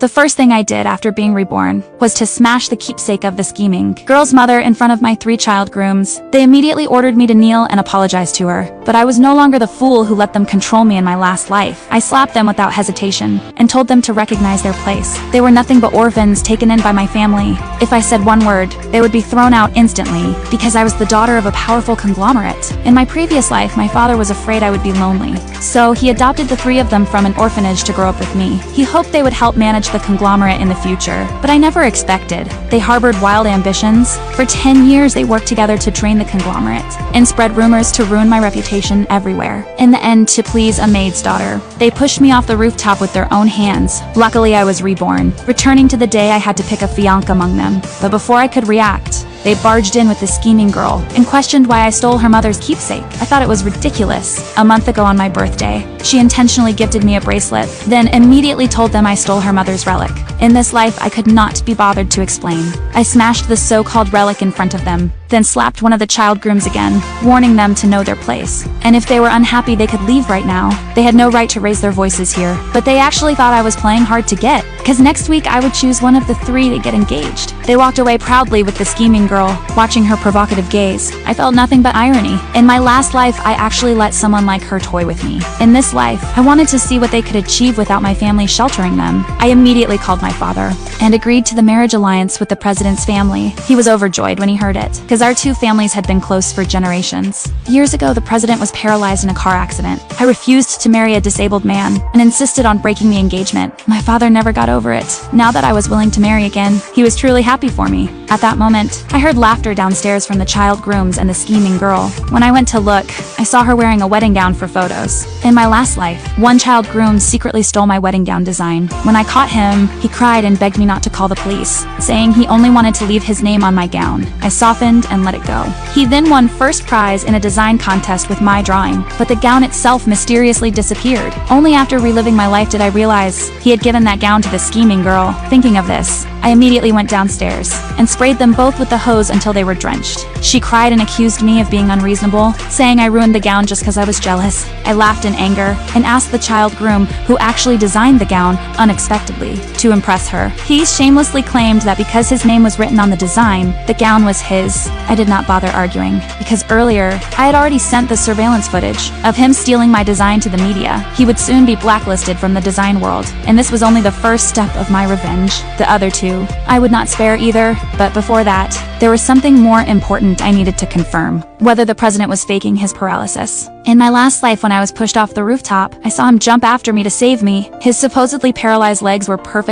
The first thing I did after being reborn was to smash the keepsake of the scheming girl's mother in front of my 3 child grooms. They immediately ordered me to kneel and apologize to her, but I was no longer the fool who let them control me in my last life. I slapped them without hesitation and told them to recognize their place. They were nothing but orphans taken in by my family. If I said one word, they would be thrown out instantly because I was the daughter of a powerful conglomerate. In my previous life, my father was afraid I would be lonely, so he adopted the 3 of them from an orphanage to grow up with me. He hoped they would help manage the conglomerate in the future, but I never expected. They harbored wild ambitions. For 10 years, they worked together to drain the conglomerate and spread rumors to ruin my reputation everywhere. In the end, to please a maid's daughter, they pushed me off the rooftop with their own hands. Luckily, I was reborn, returning to the day I had to pick a fiancé among them. But before I could react, they barged in with the scheming girl and questioned why I stole her mother's keepsake. I thought it was ridiculous. A month ago on my birthday, she intentionally gifted me a bracelet, then immediately told them I stole her mother's relic. In this life, I could not be bothered to explain. I smashed the so-called relic in front of them, then slapped one of the child grooms again, warning them to know their place. And if they were unhappy, they could leave right now. They had no right to raise their voices here. But they actually thought I was playing hard to get, because next week I would choose one of the 3 to get engaged. They walked away proudly with the scheming girl, watching her provocative gaze. I felt nothing but irony. In my last life, I actually let someone like her toy with me. In this life, I wanted to see what they could achieve without my family sheltering them. I immediately called my father and agreed to the marriage alliance with the president's family. He was overjoyed when he heard it, because our 2 families had been close for generations. Years ago, the president was paralyzed in a car accident. I refused to marry a disabled man and insisted on breaking the engagement. My father never got over it. Now that I was willing to marry again, he was truly happy for me. At that moment, I heard laughter downstairs from the child grooms and the scheming girl. When I went to look, I saw her wearing a wedding gown for photos. In my last life, one child groom secretly stole my wedding gown design. When I caught him, he cried and begged me not to call the police, saying he only wanted to leave his name on my gown. I softened and let it go. He then won first prize in a design contest with my drawing, but the gown itself mysteriously disappeared. Only after reliving my life did I realize he had given that gown to the scheming girl. Thinking of this, I immediately went downstairs and sprayed them both with the hose until they were drenched. She cried and accused me of being unreasonable, saying I ruined the gown just because I was jealous. I laughed in anger and asked the child groom, who actually designed the gown unexpectedly, to impress her. He shamelessly claimed that because his name was written on the design, the gown was his. I did not bother arguing, because earlier, I had already sent the surveillance footage of him stealing my design to the media. He would soon be blacklisted from the design world, and this was only the first step of my revenge. The other 2, I would not spare either, but before that, there was something more important I needed to confirm: whether the president was faking his paralysis. In my last life, when I was pushed off the rooftop, I saw him jump after me to save me. His supposedly paralyzed legs were perfect